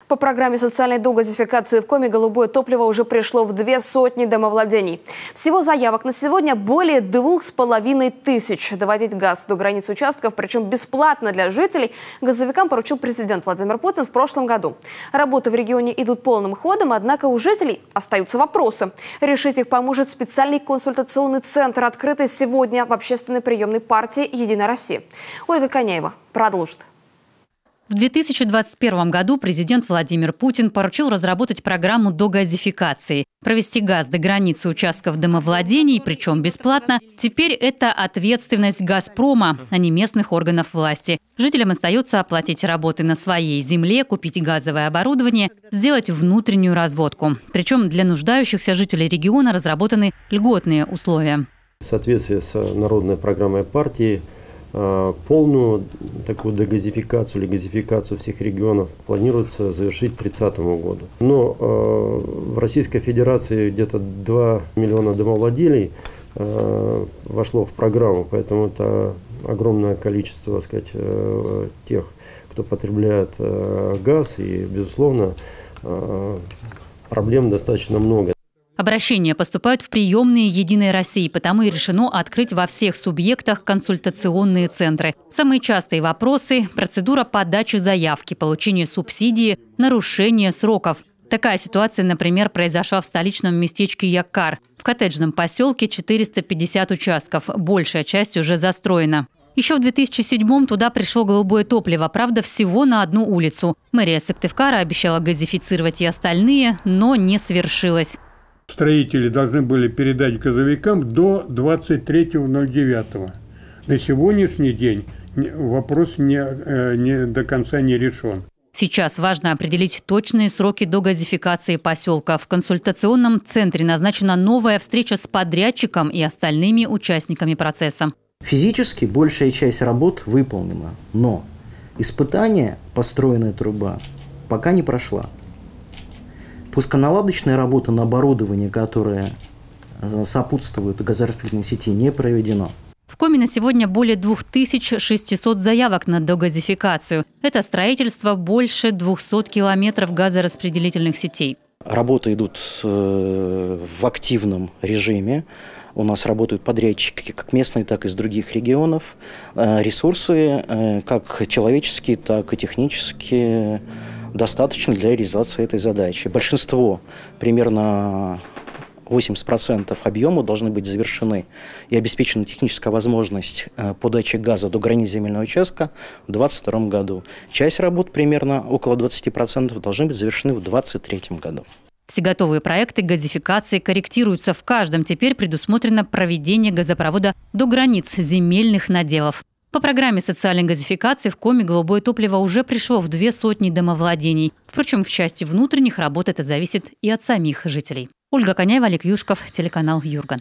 По программе социальной догазификации в Коми голубое топливо уже пришло в 200 домовладений. Всего заявок на сегодня более 2500. Доводить газ до границ участков, причем бесплатно для жителей, газовикам поручил президент Владимир Путин в прошлом году. Работы в регионе идут полным ходом, однако у жителей остаются вопросы. Решить их поможет специальный консультационный центр, открытый сегодня в общественной приемной партии «Единая Россия». Ольга Коняева продолжит. В 2021 году президент Владимир Путин поручил разработать программу догазификации. Провести газ до границы участков домовладений, причем бесплатно. Теперь это ответственность «Газпрома», а не местных органов власти. Жителям остается оплатить работы на своей земле, купить газовое оборудование, сделать внутреннюю разводку. Причем для нуждающихся жителей региона разработаны льготные условия. В соответствии с народной программой партии полную такую дегазификацию или газификацию всех регионов планируется завершить к 2030 году. Но в Российской Федерации где-то 2 миллиона домовладелей вошло в программу, поэтому это огромное количество, так сказать, тех, кто потребляет газ, и, безусловно, проблем достаточно много. Обращения поступают в приемные «Единой России», потому и решено открыть во всех субъектах консультационные центры. Самые частые вопросы – процедура подачи заявки, получение субсидии, нарушение сроков. Такая ситуация, например, произошла в столичном местечке Яккар. В коттеджном поселке 450 участков, большая часть уже застроена. Еще в 2007-м туда пришло голубое топливо, правда, всего на одну улицу. Мэрия Сыктывкара обещала газифицировать и остальные, но не свершилось. Строители должны были передать газовикам до 23.09. На сегодняшний день вопрос не до конца не решен. Сейчас важно определить точные сроки догазификации поселка. В консультационном центре назначена новая встреча с подрядчиком и остальными участниками процесса. Физически большая часть работ выполнена, но испытание построенная труба пока не прошла. Пусконаладочная работа на оборудование, которое сопутствует газораспределительной сети, не проведено. В Коми на сегодня более 2600 заявок на догазификацию. Это строительство больше 200 километров газораспределительных сетей. Работы идут в активном режиме. У нас работают подрядчики как местные, так и из других регионов. Ресурсы как человеческие, так и технические достаточно для реализации этой задачи. Большинство, примерно 80% объема должны быть завершены и обеспечена техническая возможность подачи газа до границ земельного участка в 2022 году. Часть работ, примерно около 20%, должны быть завершены в 2023 году. Все готовые проекты газификации корректируются. В каждом теперь предусмотрено проведение газопровода до границ земельных наделов. По программе социальной газификации в Коми голубое топливо уже пришло в 200 домовладений. Впрочем, в части внутренних работ это зависит и от самих жителей. Ольга Коняева, Олег Юшков, телеканал Юрган.